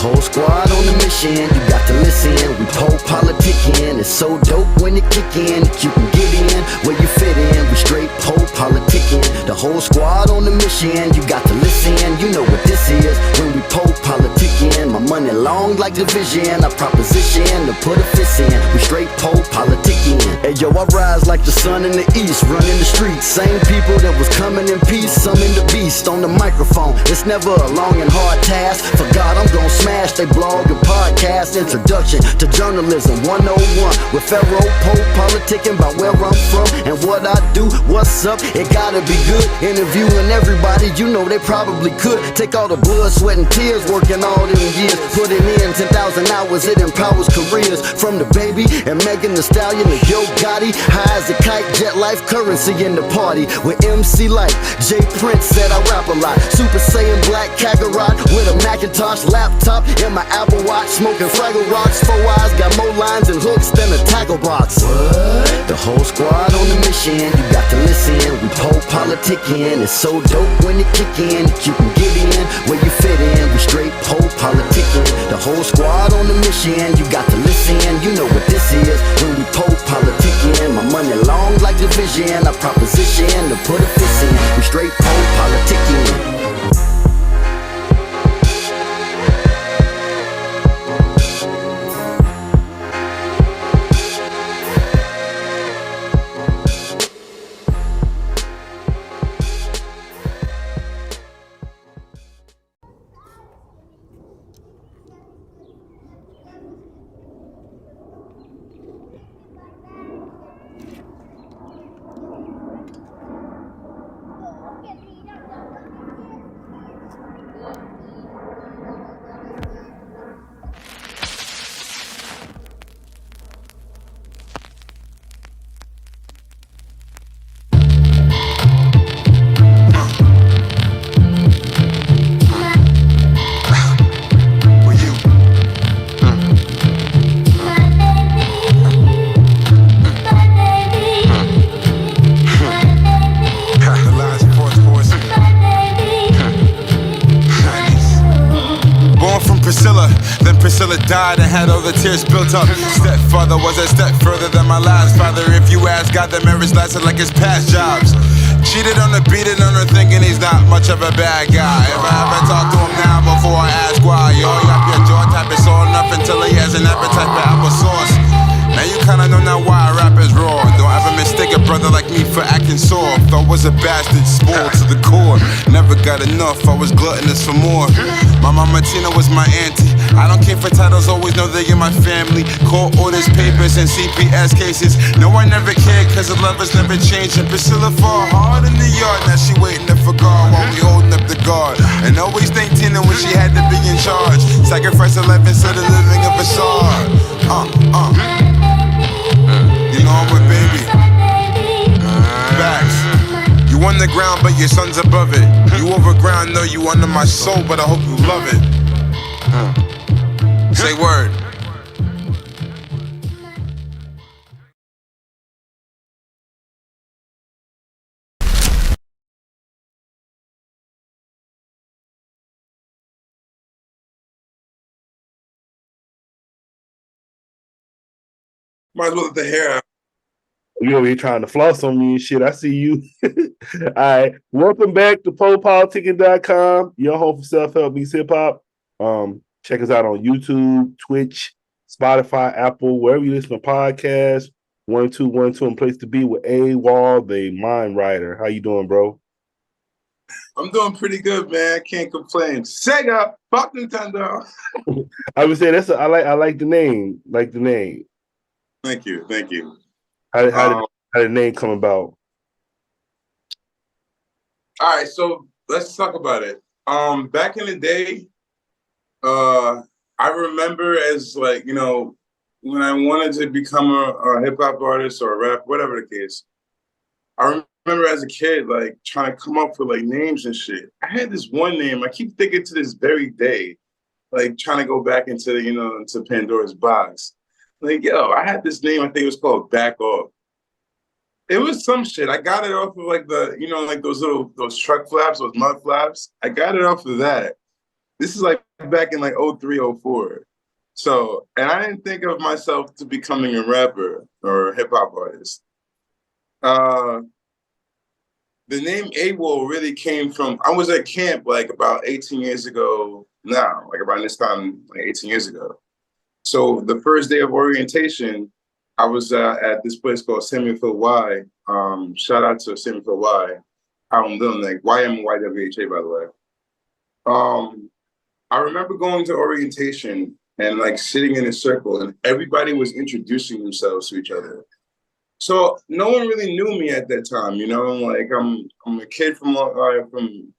whole squad on the mission, you got to listen. We PoPolitickin, it's so dope when it kick in. You can get in where you fit in. We straight PoPolitickin, the whole squad on the mission, you got to listen. You know what this is when we PoPolitickin. My money long like division, I proposition to put a fist in. We straight PoPolitickin. Hey yo, I rise like the sun in the east, running the streets. Same people that was coming in peace, some in the beast on the microphone. It's never a long and hard task. For God, I'm gon' smash they blog and podcast. Introduction to journalism 101 with Pharaoh PoPolitickin, about where I'm from and what I do. What's up? It gotta be good. Interviewing everybody, you know they probably could. Take all the blood, sweat, and tears, working all them years, putting in 10,000 hours. It empowers careers. From the Baby and Megan Thee Stallion to Yo Gotti, high as a kite, jet life, currency in the party. With MC Light, J Prince said I rap a lot. Super Saiyan Black Kakarot with a Macintosh laptop in my Apple Watch, smoking Fraggle Rocks. 4 eyes, got more lines and hooks than a tackle box. What? The whole squad on the mission, you got to listen. We PoPolitickin, it's so dope when it kick in. You can get in where you fit in. We straight PoPolitickin, the whole squad on the mission, you got to listen. You know what this is when we PoPolitickin. My money long like division, I proposition to put a fist in. We straight PoPolitickin. Then Priscilla died and had all the tears built up. Stepfather was a step further than my last father. If you ask God, the marriage lasted like his past jobs. Cheated on her, beating on her, thinking he's not much of a bad guy. If I ever talk to him now before I ask why, yo, yap your jaw type is all enough until he has an appetite for applesauce. Now you kinda know now why I rap is raw. Don't ever mistake a brother like me for acting soft. I was a bastard, spoiled to the core. Never got enough, I was gluttonous for more. My mama Tina was my auntie. I don't care for titles, always know they in my family. Court orders, papers, and CPS cases. No, I never cared, cause the lovers never changed. And Priscilla fought hard in the yard. Now she waiting up for God while we holding up the guard. And always thank Tina when she had to be in charge. Sacrifice 11 so the living a facade. You know I'm with Baby. Facts. You on the ground, but your son's above it. You overground, know you under my soul, but I hope you love it. Say word. Might as well let the hair out. You over here trying to floss on me and shit. I see you. All right. Welcome back to PoPolitickin.com, your home for self-help meets hip-hop. Check us out on YouTube, Twitch, Spotify, Apple, wherever you listen to podcasts. 1212 and place to be with AWOL Da Mindwriter. How you doing, bro? I'm doing pretty good, man. Can't complain. Sega, fuck Nintendo. I would say I like the name. Like the name. Thank you. How did the name come about? All right, so let's talk about it. Back in the day, I remember as like, you know, when I wanted to become a hip hop artist or a rap, whatever the case, I remember as a kid, like trying to come up with like names and shit. I had this one name, I keep thinking to this very day, like trying to go back into, you know, into Pandora's box. Like, yo, I had this name, I think it was called Back Off. It was some shit. I got it off of like the, you know, like those truck flaps, those mud flaps. I got it off of that. This is like back in like 03, 04. So, and I didn't think of myself to becoming a rapper or a hip hop artist. The name AWOL really came from, I was at camp like about 18 years ago now, like around this time, like 18 years ago. So the first day of orientation, I was at this place called Samuelfield Y. Shout out to Samuelfield Y. How I'm doing, like YMYWHA, by the way. I remember going to orientation and like sitting in a circle and everybody was introducing themselves to each other. So no one really knew me at that time, you know. Like I'm a kid from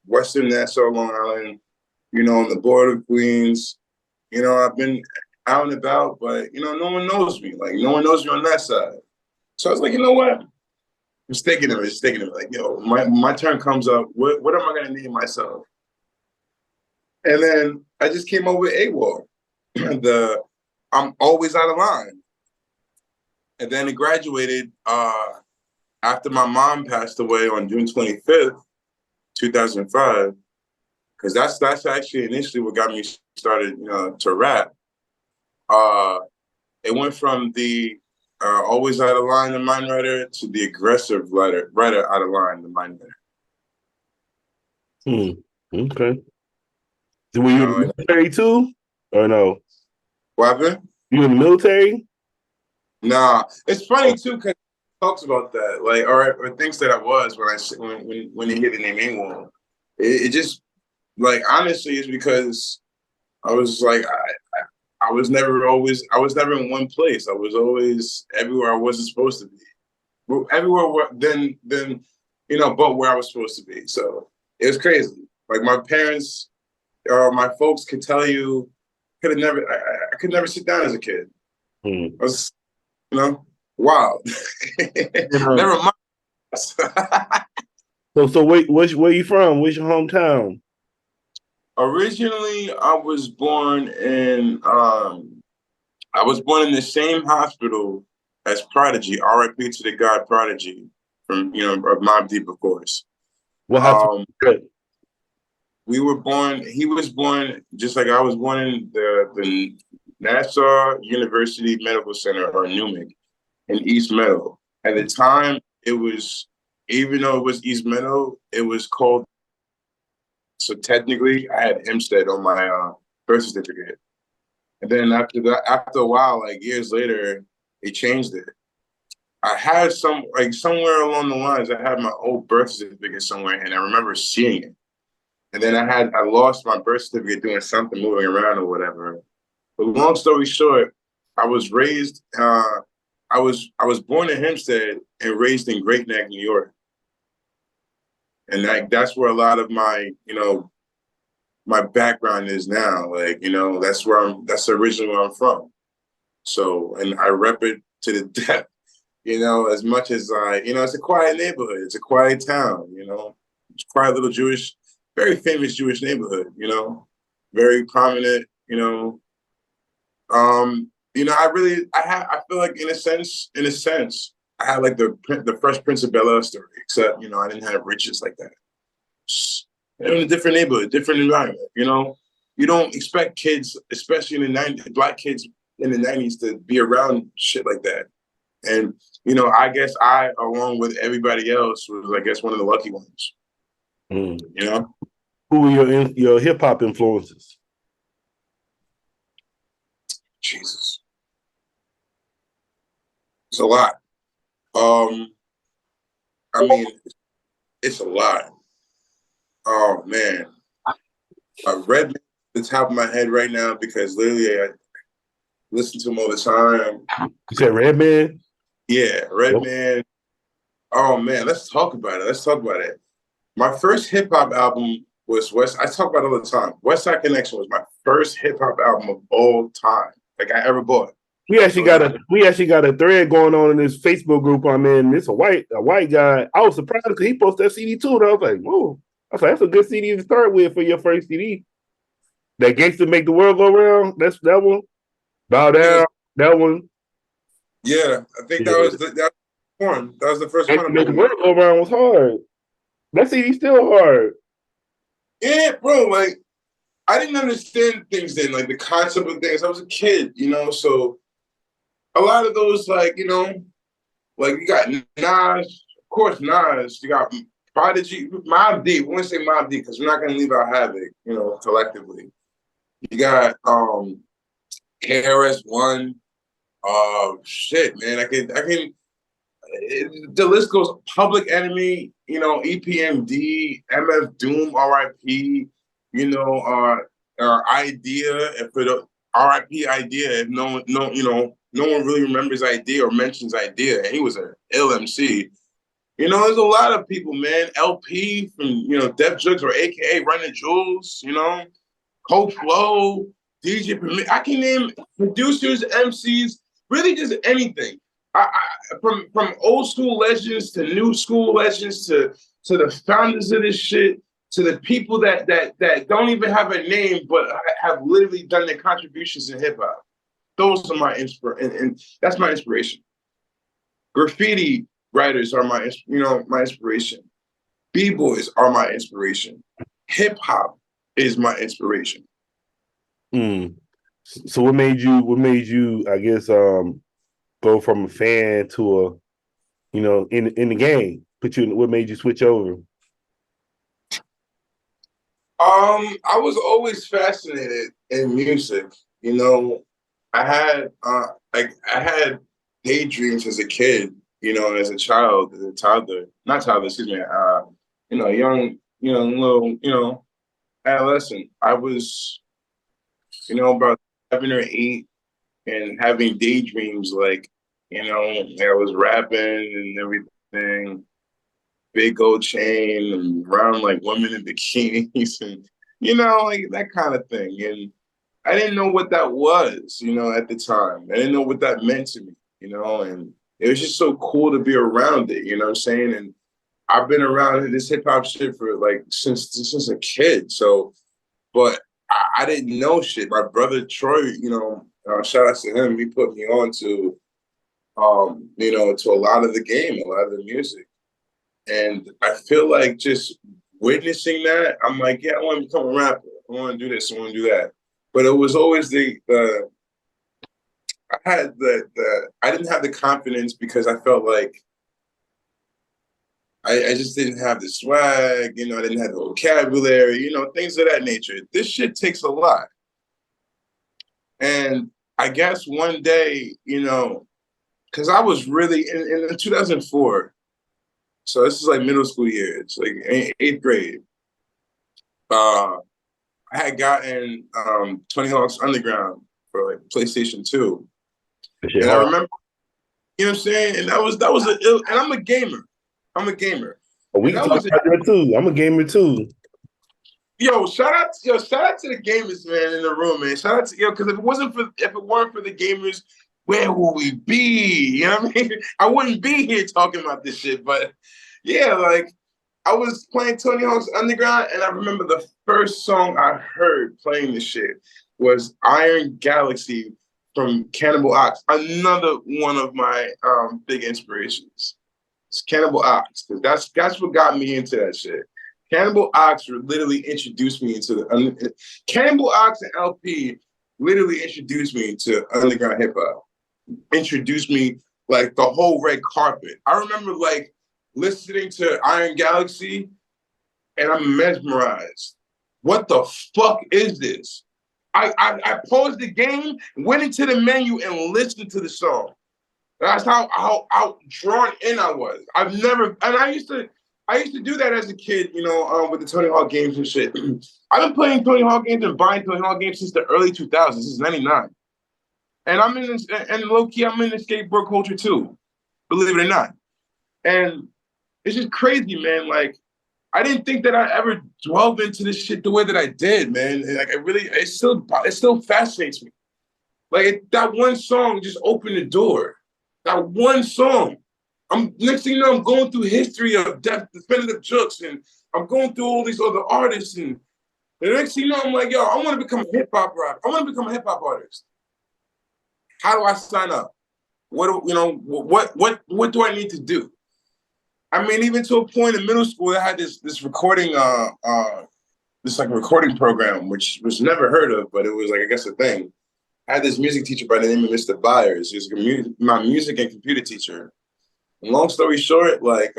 Western Nassau, Long Island, you know, on the border of Queens. You know, I've been out and about, but you know, no one knows me. Like no one knows me on that side. So I was like, you know what? Just thinking of it. Like, yo, my turn comes up. What am I gonna name myself? And then I just came up with AWOL. I'm always out of line. And then it graduated after my mom passed away on June 25th, 2005, because that's actually initially what got me started, you know, to rap. It went from the always out of line, the Mindwriter, to the aggressive writer out of line, the Mindwriter. Okay. So were you in the military too, or no? What happened? You in the military? Nah, it's funny too because talks about that, like, or thinks that I was when he hit the name AWOL. It just like honestly is because I was like I was never in one place. I was always everywhere I wasn't supposed to be. Well, everywhere then you know, but where I was supposed to be. So it was crazy. Like my parents or my folks could tell you I could never sit down as a kid. I was, you know, wild. Never mind. So wait, where you from? Where's your hometown? Originally, I was born in the same hospital as Prodigy, R.I.P. to the God Prodigy, from, you know, of Mobb Deep, of course. What hospital? He was born just like I was born in the Nassau University Medical Center, or NUMIC, in East Meadow. At the time, it was, even though it was East Meadow, it was called, so technically I had Hempstead on my birth certificate. And then after a while, like years later, they changed it. I had somewhere along the lines, I had my old birth certificate somewhere, and I remember seeing it. And then I lost my birth certificate doing something, moving around or whatever. But long story short, I was raised, I was born in Hempstead and raised in Great Neck, New York. And that's where a lot of my, you know, my background is now. Like, you know, that's originally where I'm from. So, and I rep it to the death, you know, as much as you know, it's a quiet neighborhood. It's a quiet town, you know, it's a quiet little very famous Jewish neighborhood, you know, very prominent, you know. You know, I feel like in a sense, I had like the Fresh Prince of Bel-Air story, except, you know, I didn't have riches like that. Just in a different neighborhood, different environment, you know. You don't expect kids, especially in the 90s, Black kids in the 90s, to be around shit like that. And, you know, I guess I, along with everybody else, was, I guess, one of the lucky ones. You know? Who were your hip hop influences? Jesus. It's a lot. I mean, it's a lot. Oh man. Redman at the top of my head right now, because literally I listen to him all the time. You said Redman? Yeah, Redman. Oh man, let's talk about it. My first hip hop album was I talk about it all the time. West Side Connection was my first hip hop album of all time, like I ever bought. We actually got a thread going on in this Facebook group I'm in. It's a white guy. I was surprised because he posted that CD too. And I was like, whoa. I was like, that's a good CD to start with for your first CD. That Gangsta Make the World Go Round. That's that one. Bow Down. That one. Yeah, I think that was the one. That was the first one. Make the World Go Round was hard. That CD still hard. Yeah, bro. Like, I didn't understand things then, like the concept of things. I was a kid, you know, so a lot of those, like, you know, like you got Nas, of course Nas, you got Prodigy, Mobb Deep. We won't say Mobb Deep because we're not gonna leave out Havoc, you know, collectively. You got KRS-One. Shit, man. The list goes. Public Enemy, you know, EPMD, MF Doom, RIP, you know, Idea, and for the RIP Idea, if no one really remembers Idea or mentions Idea, and he was an ill MC. You know, there's a lot of people, man. LP from, you know, Def Jux or AKA Running Jewels, you know, Cold Flow, DJ Premier. I can name producers, MCs, really just anything. From old school legends to new school legends to the founders of this shit to the people that don't even have a name but have literally done their contributions in hip hop. Those are my and that's my inspiration. Graffiti writers are my inspiration. B-boys are my inspiration. Hip hop is my inspiration. So what made you, I guess, go from a fan to a, you know, in the game? What made you switch over? I was always fascinated in music. You know, I had daydreams as a kid, you know, as a child, as a toddler. Not toddler, excuse me. You know, young, you know, little, you know, adolescent. I was, you know, about 7 or 8 and having daydreams like, you know, I was rapping and everything, big gold chain and around like women in bikinis and, you know, like that kind of thing. And I didn't know what that was, you know, at the time. I didn't know what that meant to me, you know, and it was just so cool to be around it, you know what I'm saying? And I've been around this hip hop shit for like since a kid. So, but I didn't know shit. My brother Troy, you know, shout out to him. He put me on to, you know, to a lot of the game, a lot of the music. And I feel like just witnessing that, I'm like, yeah, I want to become a rapper. I want to do this. I want to do that. But it was always I didn't have the confidence because I felt like I just didn't have the swag, you know, I didn't have the vocabulary, you know, things of that nature. This shit takes a lot. And I guess one day, you know, because I was really, in 2004, so this is like middle school years, like 8th grade, I had gotten Tony Hawk's Underground for like PlayStation 2. And I remember, you know what I'm saying? And that was and I'm a gamer. Oh, we can talk about that too. I'm a gamer too. Yo, shout out to the gamers, man, in the room, man. Shout out to because if it weren't for the gamers, where would we be? You know what I mean? I wouldn't be here talking about this shit. But yeah, like I was playing Tony Hawk's Underground, and I remember the first song I heard playing this shit was Iron Galaxy from Cannibal Ox, another one of my big inspirations. It's Cannibal Ox, because that's what got me into that shit. Cannibal Ox literally introduced me into Cannibal Ox and LP literally introduced me to underground hip hop. Introduced me like the whole red carpet. I remember like listening to Iron Galaxy and I'm mesmerized. What the fuck is this? I paused the game, went into the menu and listened to the song. That's how drawn in I was. I used to do that as a kid, you know, with the Tony Hawk games and shit. I've been playing Tony Hawk games and buying Tony Hawk games since the early 2000s, since 99. And low key, I'm in the skateboard culture too, believe it or not. And it's just crazy, man. Like, I didn't think that I ever dwelled into this shit the way that I did, man. And like, it still fascinates me. Like, that one song just opened the door. That one song. Next thing you know, I'm going through history of Definitive Jux, and I'm going through all these other artists, and the next thing you know, I'm like, yo, I want to become a hip hop rapper. I want to become a hip hop artist. How do I sign up? What do I need to do? I mean, even to a point in middle school, I had this recording this like recording program, which was never heard of, but it was like, I guess, a thing. I had this music teacher by the name of Mr. Byers. He was my music and computer teacher. And long story short, like,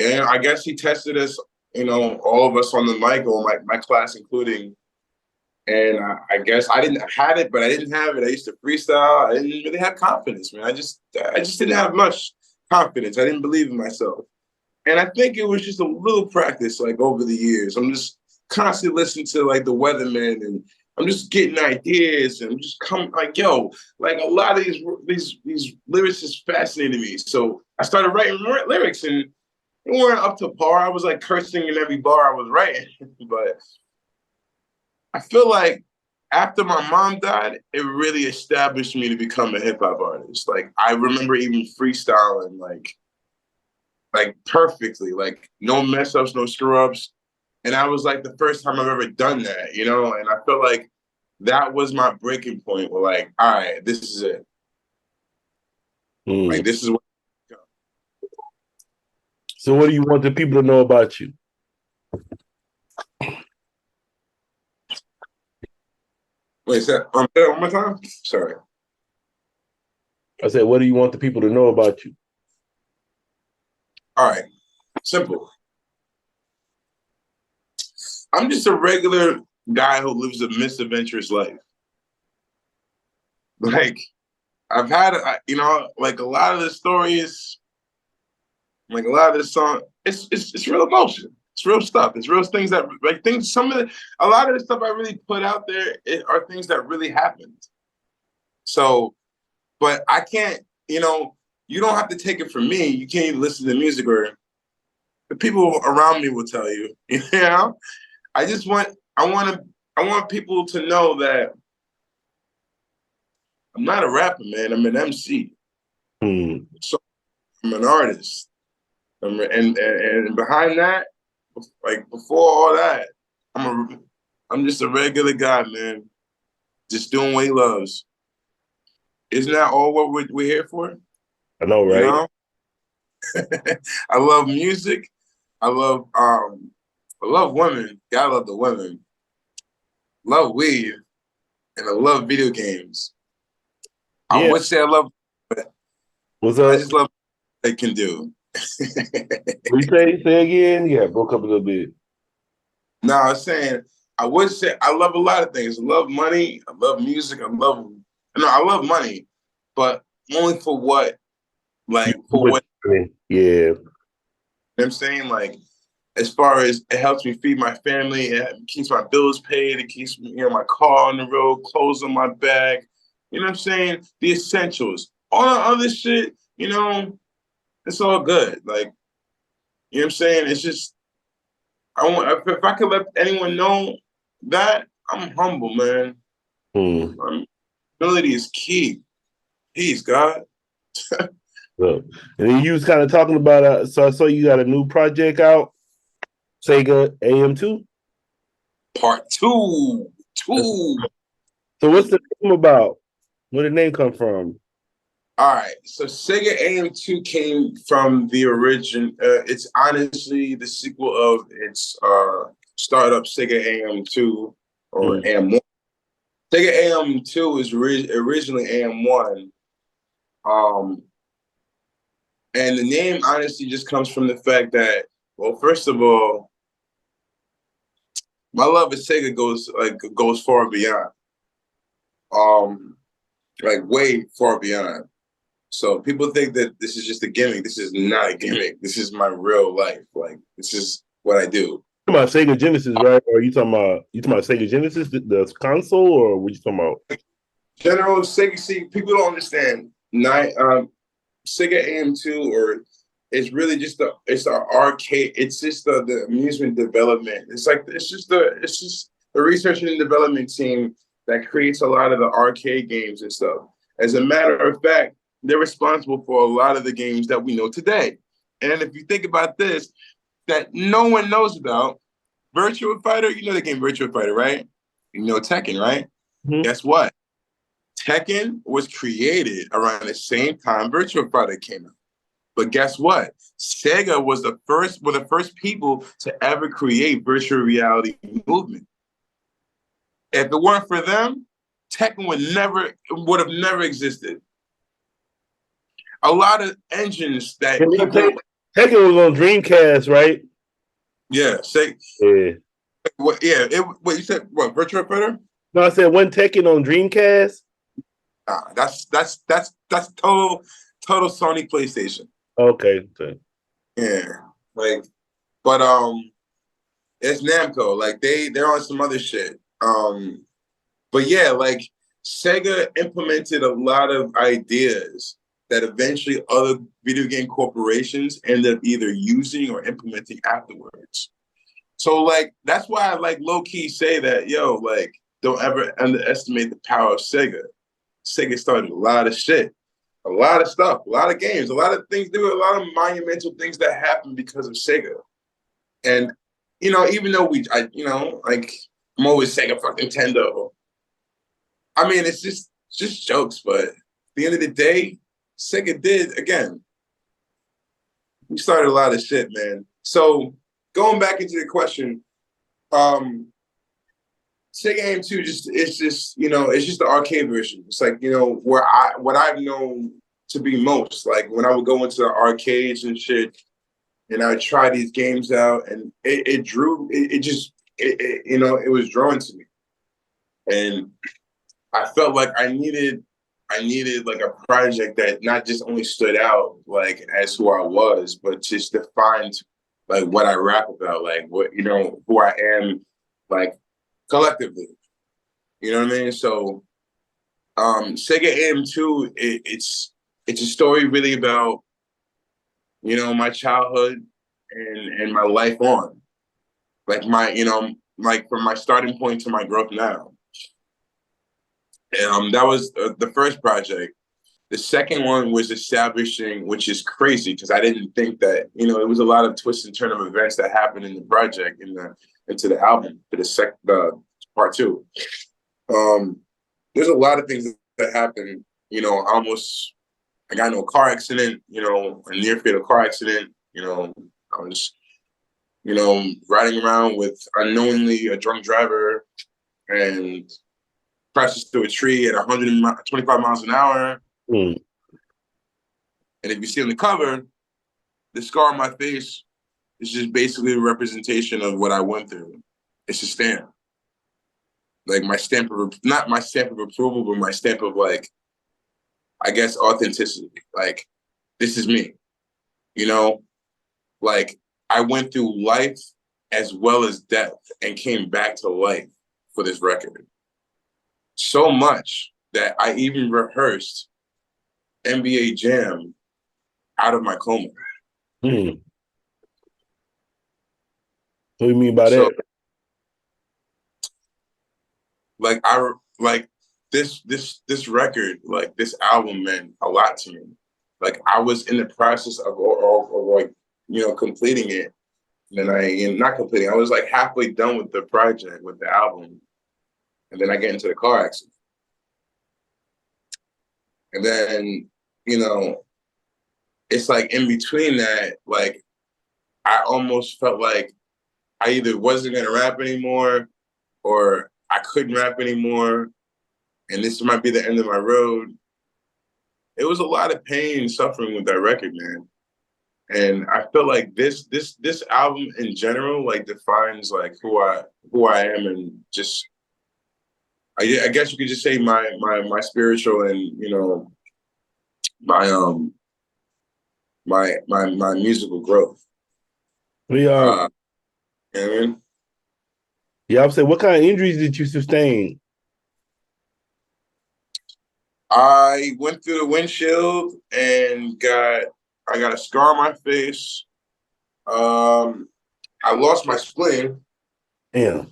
and I guess he tested us, you know, all of us on the mic, or my class including. And I guess I didn't have it, but I didn't have it. I used to freestyle. I didn't really have confidence, man. I just didn't have much confidence. I didn't believe in myself. And I think it was just a little practice, like over the years. I'm just constantly listening to like the Weatherman, and I'm just getting ideas, and I'm just coming like, yo, like a lot of these lyrics just fascinated me. So I started writing lyrics, and they weren't up to par. I was like cursing in every bar I was writing, but I feel like after my mom died, it really established me to become a hip hop artist. Like I remember even freestyling like perfectly, like no mess ups, no screw ups. And that was like the first time I've ever done that, you know? And I felt like that was my breaking point. Where like, all right, this is it. Like this is what. So what do you want the people to know about you? Wait, say that one more time? Sorry. I said, what do you want the people to know about you? All right, simple. I'm just a regular guy who lives a misadventurous life. Like, I've had, you know, like a lot of the stories, like a lot of this song, it's real emotion. It's real stuff. It's real things that, like things, a lot of the stuff I really put out there are things that really happened. So, but I can't, you know, you don't have to take it from me. You can't even listen to music, or the people around me will tell you, you know? I want people to know that I'm not a rapper, man. I'm an MC. So I'm an artist. And behind that, like before all that, I'm just a regular guy, man. Just doing what he loves. Isn't that all what we're here for? I know, right? You know? I love music. I love women. Yeah, I love the women. Love weed, and I love video games. Yeah. I would say I love, but what's up? I just love what they can do. What you say again? Yeah, broke up a little bit. No, I was saying I would say I love a lot of things. I love money. I love music. I love money, but only for what, like for what. Yeah. You know what I'm saying? Like, as far as it helps me feed my family, it keeps my bills paid, it keeps me, you know, my car on the road, clothes on my back. You know what I'm saying? The essentials. All the other shit, you know, it's all good. Like, you know what I'm saying? It's just, if I could let anyone know that, I'm humble, man. Humility is key. Peace, God. So, and then you was kind of talking about, so I saw you got a new project out, Sega AM2? Part 2. So what's the name about? Where did the name come from? All right, so Sega AM2 came from the origin. It's honestly the sequel of its startup Sega AM2 or AM1. Sega AM2 was originally AM1. And the name honestly just comes from the fact that, well, first of all, my love of Sega goes far beyond. Like way far beyond. So people think that this is just a gimmick. This is not a gimmick. This is my real life. Like, this is what I do. You're talking about Sega Genesis, right? Or you talking about Sega Genesis, the console, or what you talking about? General Sega. See, people don't understand. Sega AM2, or it's really just the arcade. It's just the amusement development. It's just the research and development team that creates a lot of the arcade games and stuff. As a matter of fact, they're responsible for a lot of the games that we know today. And if you think about this, that no one knows about, Virtua Fighter, you know the game Virtua Fighter, right? You know Tekken, right? Guess what? Tekken was created around the same time Virtua Fighter came out. But guess what? Sega were the first people to ever create virtual reality movement. If it weren't for them, Tekken would have never existed. A lot of engines that Tekken was on Dreamcast, right? Yeah, Yeah. What you said what, Virtual Fighter? No, I said one Tekken on Dreamcast. Nah, that's total Sony PlayStation. Okay. Yeah. Like, but it's Namco. Like they're on some other shit. But yeah, like Sega implemented a lot of ideas that eventually other video game corporations ended up either using or implementing afterwards. So like that's why I like low key say that, yo, like don't ever underestimate the power of Sega. Sega started a lot of shit, a lot of stuff, a lot of games, a lot of things. There were a lot of monumental things that happened because of Sega. And you know, even though like I'm always Sega fuck Nintendo. I mean, it's just jokes, but at the end of the day, Sega did again. We started a lot of shit, man. So going back into the question, Sega AM2 it's just the arcade version. It's like, what I've known to be most. Like when I would go into the arcades and shit, and I would try these games out, and it was drawn to me, and I felt like I needed like a project that not just only stood out like as who I was, but just defined like what I rap about, like what who I am, like collectively. You know what I mean? So Sega AM2, it's a story really about my childhood and my life on, like like from my starting point to my growth now. That was the first project. The second one was establishing, which is crazy because I didn't think that, it was a lot of twists and turn of events that happened in the project, into the album, for the part two. There's a lot of things that happened, I got into a car accident, a near fatal car accident, I was, riding around with unknowingly a drunk driver and crashes through a tree at 125 miles an hour. Mm. And if you see on the cover, the scar on my face is just basically a representation of what I went through. It's a stamp. Like my stamp of, not my stamp of approval, but my stamp of like, I guess, authenticity. Like, this is me, Like, I went through life as well as death and came back to life for this record. So much that I even rehearsed NBA Jam out of my coma. What do you mean by that? Like this record, like this album meant a lot to me. Like I was in the process of like, completing it. And then not completing, I was like halfway done with the project, with the album. And then I get into the car accident. And then, it's like in between that, like, I almost felt like I either wasn't going to rap anymore or I couldn't rap anymore. And this might be the end of my road. It was a lot of pain and suffering with that record, man. And I feel like this album in general, like, defines like who I am, and just, I guess you could just say my spiritual and my musical growth. We You know what I mean? Yeah, I'm saying, what kind of injuries did you sustain? I went through the windshield and I got a scar on my face. I lost my spleen. Yeah.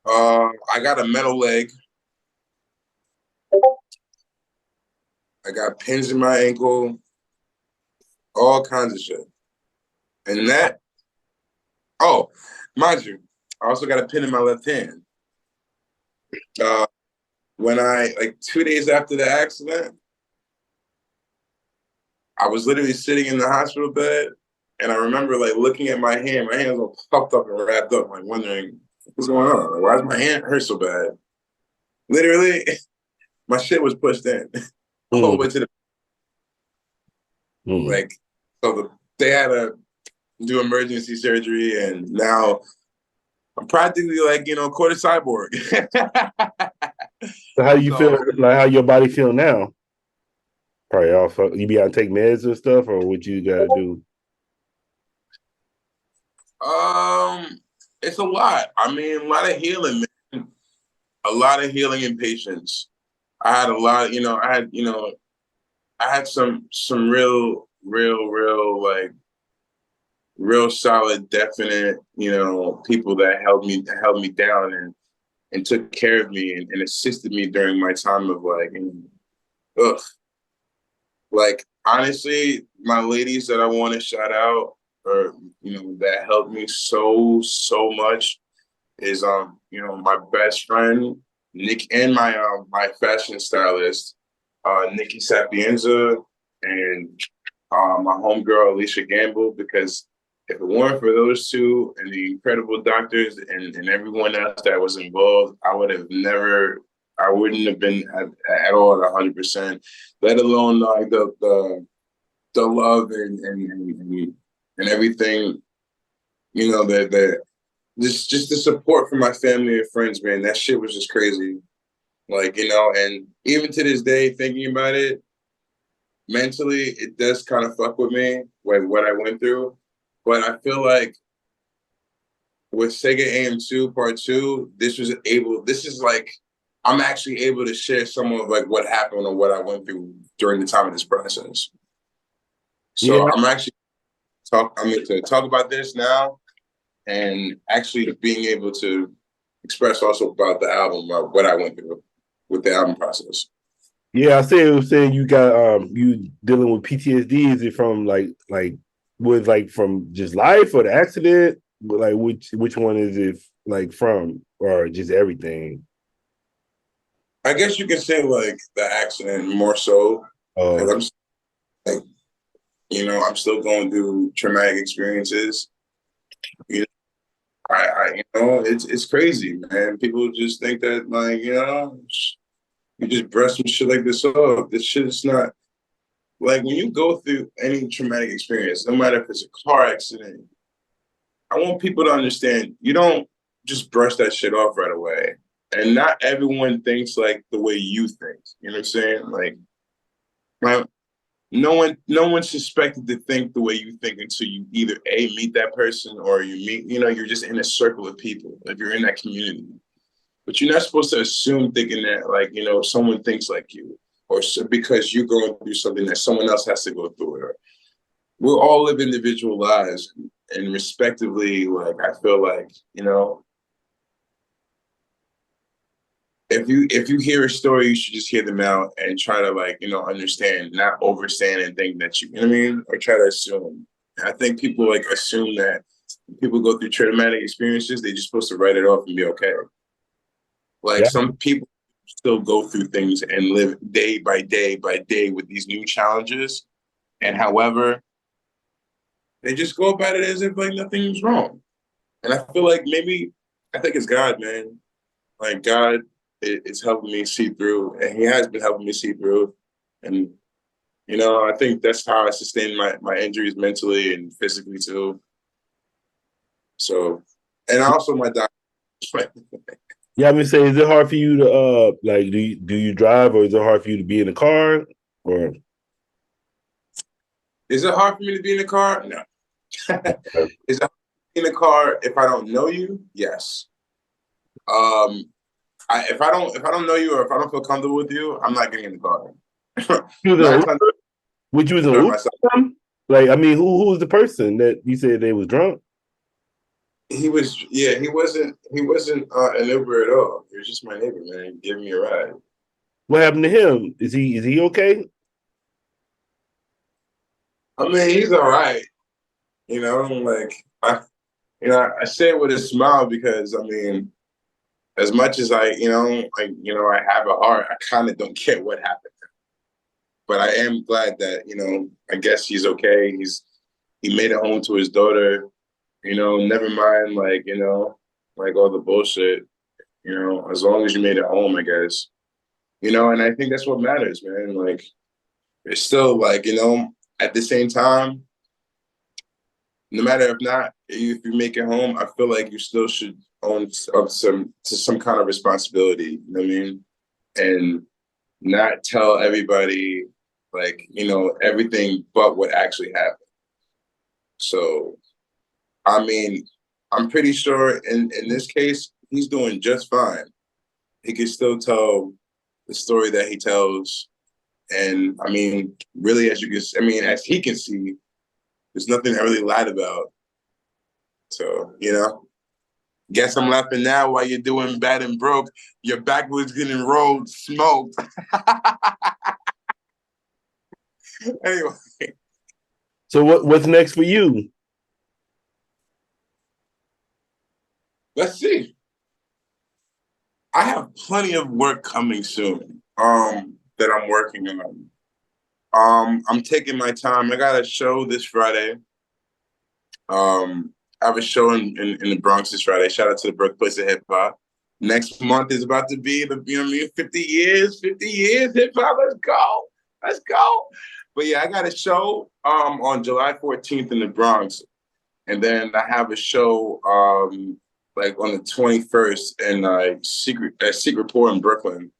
I got a metal leg. I got pins in my ankle. All kinds of shit. And that, mind you, I also got a pin in my left hand. When 2 days after the accident, I was literally sitting in the hospital bed, and I remember like looking at my hand. My hands were popped up and wrapped up, like wondering what's going on. Like, why does my hand hurt so bad? Literally, my shit was pushed in all the way to the like. So they had to do emergency surgery, and now I'm practically like quarter cyborg. So how you feel? Like how your body feel now? Probably off. You be out to take meds and stuff, or what you gotta do? It's a lot. I mean, a lot of healing, man. A lot of healing and patience. I had a lot. I had some real like real solid, definite, people that held me down and took care of me and assisted me during my time of like, like honestly, my ladies that I want to shout out or that helped me so much is my best friend Nick and my fashion stylist Nikki Sapienza and my homegirl Alicia Gamble, because if it weren't for those two and the incredible doctors and everyone else that was involved, I wouldn't have been at all at 100%, let alone like the love and everything, that just the support from my family and friends, man. That shit was just crazy. Like, and even to this day, thinking about it, mentally, it does kind of fuck with me, like what I went through. But I feel like with Sega AM2 Part 2, this is like, I'm actually able to share some of like what happened or what I went through during the time of this process. So yeah. I'm actually to talk about this now and actually being able to express also about the album, about what I went through with the album process. Yeah, I saying you got you dealing with PTSD. Is it from from just life or the accident? Like which one is it like from, or just everything? I guess you can say like the accident more so. Because I'm I'm still going through traumatic experiences. It's crazy, man. People just think that like, you just brush some shit like this off. This shit is not like when you go through any traumatic experience, no matter if it's a car accident, I want people to understand you don't just brush that shit off right away. And not everyone thinks like the way you think. You know what I'm saying? Like, no one's suspected to think the way you think until you either meet that person or you're just in a circle of people, if you're in that community. But you're not supposed to assume thinking that like, someone thinks like you, or because you're going through something that someone else has to go through it. We all live individual lives, and respectively, like I feel like, if you hear a story, you should just hear them out and try to like, understand, not overstand and think that you know what I mean, or try to assume. I think people like assume that people go through traumatic experiences, they're just supposed to write it off and be okay. Like some people still go through things and live day by day by day with these new challenges. And however, they just go about it as if like nothing was wrong. And I feel like I think it's God, man. Like God is helping me see through, and he has been helping me see through. And, I think that's how I sustain my injuries mentally and physically too. So, and also my doctor. Yeah, I'm gonna say, is it hard for you to like do you drive, or is it hard for you to be in the car? Or is it hard for me to be in the car? No. Is it hard to be in the car if I don't know you? Yes. If I don't know you or if I don't feel comfortable with you, I'm not getting in the car. Would you like? I mean, who was the person that you said they was drunk? He wasn't an Uber at all. He was just my neighbor, man, giving me a ride. What happened to him? Is he okay? I mean, he's all right. Like I say it with a smile because I mean, as much as I have a heart, I kind of don't care what happened. But I am glad that, I guess he's okay. He made it home to his daughter, never mind, like all the bullshit, as long as you made it home, I guess, and I think that's what matters, man. Like, it's still like, at the same time, no matter if you make it home, I feel like you still should own some kind of responsibility, you know what I mean? And not tell everybody, like, everything but what actually happened. So, I mean, I'm pretty sure in this case, he's doing just fine. He can still tell the story that he tells. And I mean, really, as he can see, there's nothing I really lied about. So, guess I'm laughing now while you're doing bad and broke. Your back was getting rolled, smoked. Anyway. So what's next for you? Let's see. I have plenty of work coming soon that I'm working on. I'm taking my time. I got a show this Friday. I have a show in the Bronx this Friday. Shout out to the birthplace of hip hop. Next month is about to be 50 years hip hop. Let's go. But yeah, I got a show on July 14th in the Bronx, and then I have a show like on the 21st in Secret Port in Brooklyn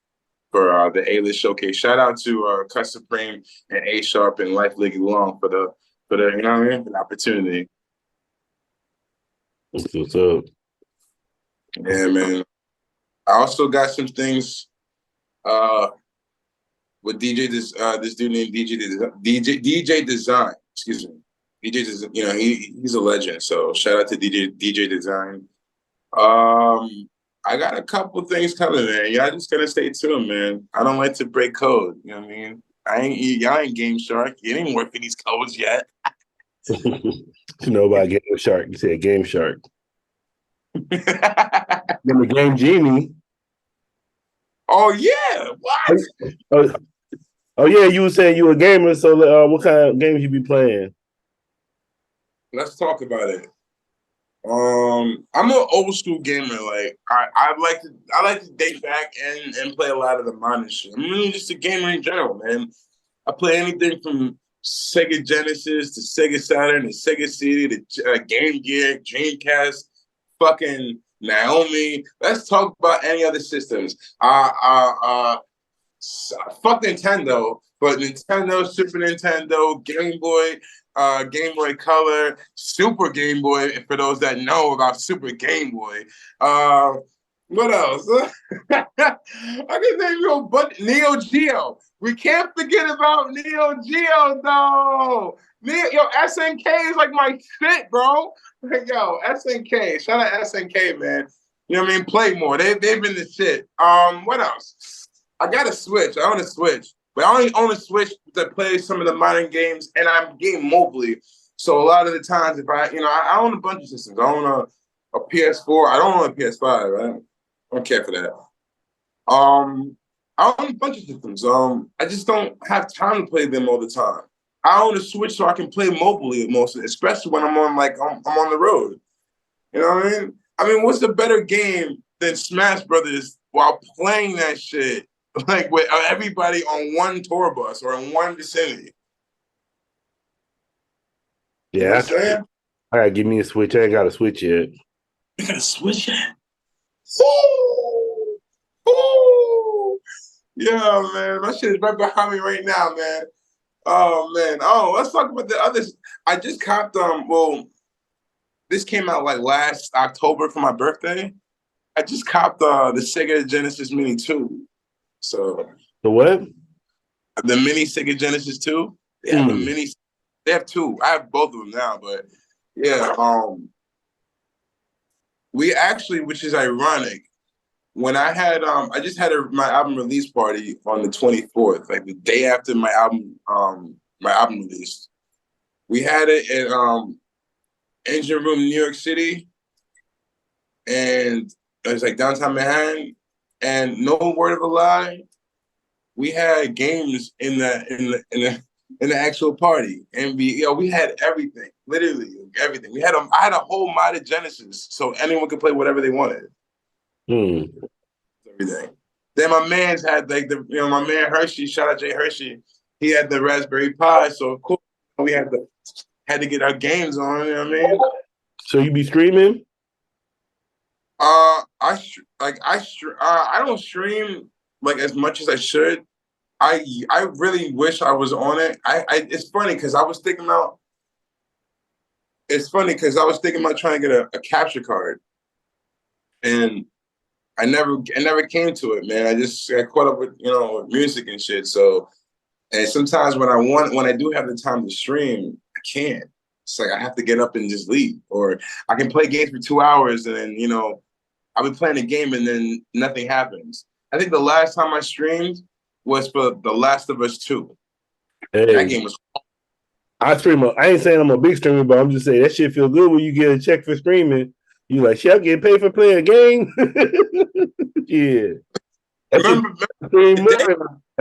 for the A-List Showcase. Shout out to Cuss Supreme and A Sharp and Life League Long for the for the opportunity. What's up? Yeah, man. I also got some things with this dude named DJ Design. Excuse me. DJ Design, he's a legend. So shout out to DJ Design. I got a couple things coming, man. Y'all just gotta stay tuned, man. I don't like to break code. You know what I mean? Y'all ain't Game Shark. You ain't working these codes yet. You know about Game Shark. You said Game Shark. Then the Game Genie. Oh yeah, what? Oh yeah, you were saying you a gamer. So what kind of games you be playing? Let's talk about it. I'm an old school gamer. Like I like to date back and play a lot of the modern shit. I'm really just a gamer in general, man. I play anything from Sega Genesis to Sega Saturn to Sega CD to Game Gear, Dreamcast, fucking Naomi. Let's talk about any other systems. Fuck Nintendo, but Nintendo, Super Nintendo, Game Boy, Game Boy Color, Super Game Boy, for those that know about Super Game Boy. What else? I can name you a bunch. Neo Geo. We can't forget about Neo Geo, though. SNK is like my shit, bro. Yo, SNK. Shout out SNK, man. You know what I mean? Play more. They've been the shit. What else? I got a Switch. I own a Switch. But I only own a Switch to play some of the modern games, and I'm game mobilely. So a lot of the times, if I own a bunch of systems. I own a PS4. I don't own a PS5, right? I don't care for that. I own a bunch of systems. I just don't have time to play them all the time. I own a Switch so I can play mobilely mostly, especially when I'm on the road. You know what I mean? I mean, what's the better game than Smash Brothers while playing that shit? Like with everybody on one tour bus or in one vicinity. Yeah, you know what I'm saying? I gotta give me a Switch. I ain't got a Switch yet. You got a Switch yet? Ooh. Yeah, man. My shit is right behind me right now, man. Oh man. Oh, let's talk about the others. I just copped this came out like last October for my birthday. I just copped the Sega Genesis Mini 2. So the what? The mini Sega Genesis 2. They have a mini. They have two. I have both of them now, but yeah. We actually, which is ironic, when I had I just had my album release party on the 24th, like the day after my album released. We had it at Engine Room, New York City, and it was like downtown Manhattan. And no word of a lie, we had games in the actual party, and we had everything, literally everything. I had a whole modded Genesis, so anyone could play whatever they wanted. Everything. Then my man's had like my man Hershey, shout out Jay Hershey. He had the Raspberry Pi, so of course we had to get our games on. You know what I mean? So you be streaming? I don't stream like as much as I should. I really wish I was on it. It's funny because I was thinking about. It's funny because I was thinking about trying to get a capture card, and I never came to it, man. I caught up with with music and shit. So, and sometimes when I do have the time to stream, I can't. It's like I have to get up and just leave, or I can play games for 2 hours and then I'll be playing a game and then nothing happens. I think the last time I streamed was for The Last of Us 2. Hey, that game was. I stream. I ain't saying I'm a big streamer, but I'm just saying that shit feel good when you get a check for streaming. You like, shit, I'm getting paid for playing a game. Yeah. That's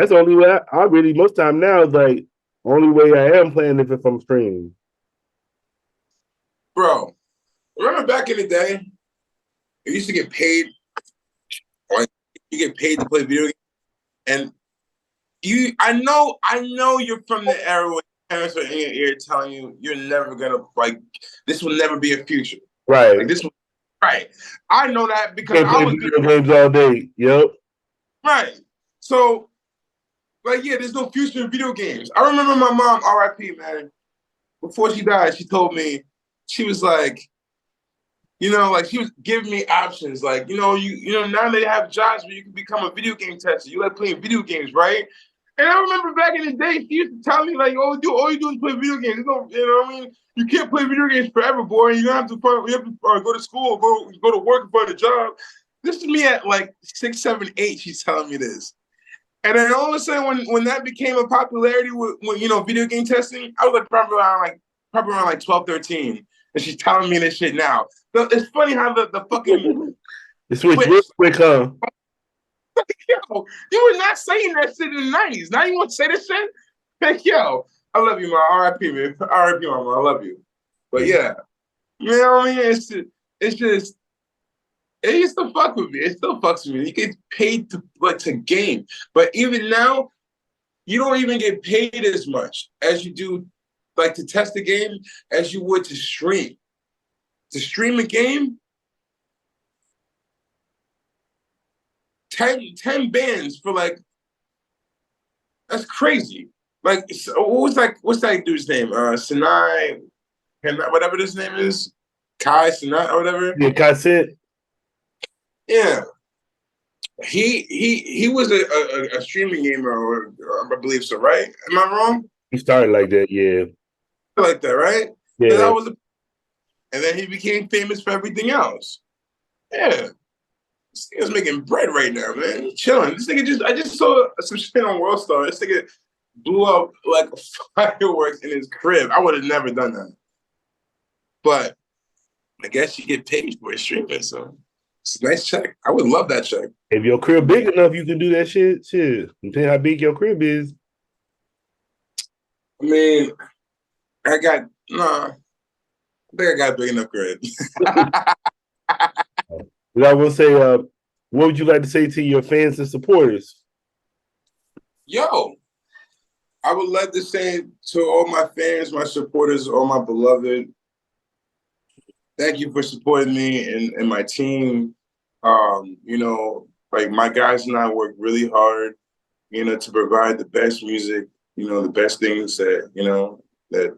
the only way I really most time now is like only way I am playing if I'm streaming. Bro, remember back in the day, you used to get paid, like you get paid to play video games, and I know you're from the era when parents are in your ear telling you you're never gonna this will never be a future. Right. Like this will, right. I know that because I was video games all day. Yep. Right. So there's no future in video games. I remember my mom, RIP, man, before she died, she told me, she was like, she was giving me options. Like, now they have jobs where you can become a video game tester. You like playing video games, right? And I remember back in the day, she used to tell me, like, all you do is play video games. You know what I mean? You can't play video games forever, boy. You have to go to school, go to work and find a job. This is me at like 6, 7, 8. She's telling me this. And then all of a sudden, when that became a popularity with video game testing, I was like probably around 12, 13. And she's telling me this shit now. It's funny how the fucking the switch real quick, huh? Yo, you were not saying that shit in the 90s. Now you want to say this shit? Heck, yo, I love you, man. R.I.P., man. R.I.P., mama. I love you. But yeah, you know what I mean? It used to fuck with me. It still fucks with me. You get paid to game. But even now, you don't even get paid as much as you do to test a game as you would to stream. To stream a game, 10 bands for that's crazy. What's that dude's name? Sinai, whatever his name is, Kai Sinai or whatever. Yeah, Kai Sin. Yeah, he was a streaming gamer, or I believe so, right? Am I wrong? He started like that, yeah. Like that, right? Yeah. And then he became famous for everything else. Yeah. This nigga's making bread right now, man. He's chilling. This nigga I just saw some shit on World Star. This nigga blew up like fireworks in his crib. I would have never done that. But I guess you get paid for streaming, so it's a nice check. I would love that check. If your crib big enough, you can do that shit. Shit. Depending how big your crib is. I mean, I think I got a big enough crib. But I will say, what would you like to say to your fans and supporters? Yo, I would like to say to all my fans, my supporters, all my beloved, thank you for supporting me and my team. My guys and I work really hard, to provide the best music, the best things that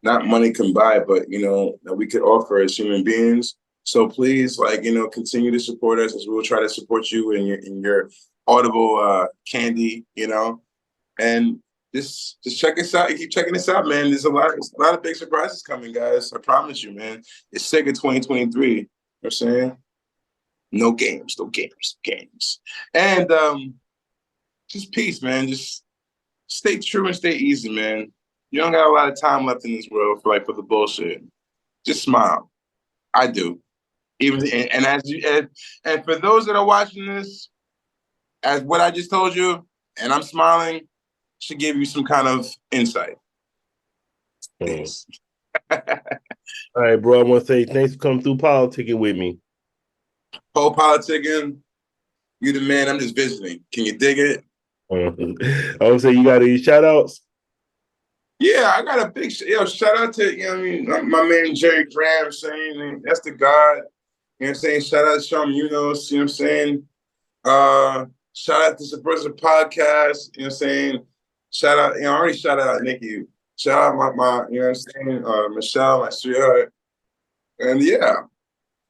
not money can buy, but, that we could offer as human beings. So please, continue to support us as we'll try to support you in your Audible candy, and just check us out. Keep checking us out, man. There's a lot of big surprises coming, guys. I promise you, man. It's Sega 2023. You know what I'm saying? No games. And just peace, man. Just stay true and stay easy, man. You don't got a lot of time left in this world for the bullshit. Just smile. I do. And for those that are watching this, as what I just told you, and I'm smiling should give you some kind of insight. Thanks. All right, bro. I want to say thanks for coming through politicking with me. PoPolitickin, you the man. I'm just visiting. Can you dig it? I would say you got any shout outs? Yeah, I got a big shout out to, you know what I mean, my man Jerry Graham, saying that's the God. You know what I'm saying? Shout out to Sean Munoz, you know what I'm saying? Shout out to Subversive Podcast, you know what I'm saying? Shout out, I already shout out Nikki. Shout out my you know what I'm saying, Michelle, my sweetheart. And yeah,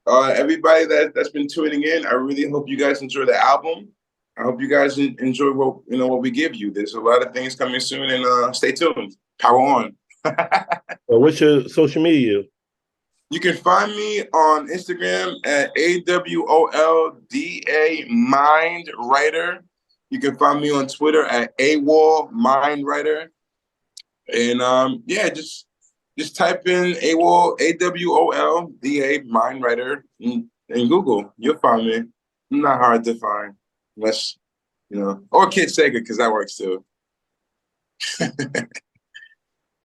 everybody that's been tuning in, I really hope you guys enjoy the album. I hope you guys enjoy what we give you. There's a lot of things coming soon, and stay tuned. Power on. What's your social media? You can find me on Instagram at AWOL Da Mindwriter. You can find me on Twitter at AWOL Mindwriter. And yeah, just type in AWOL Da Mindwriter in Google. You'll find me. I'm not hard to find, unless or Kid Sega, because that works too.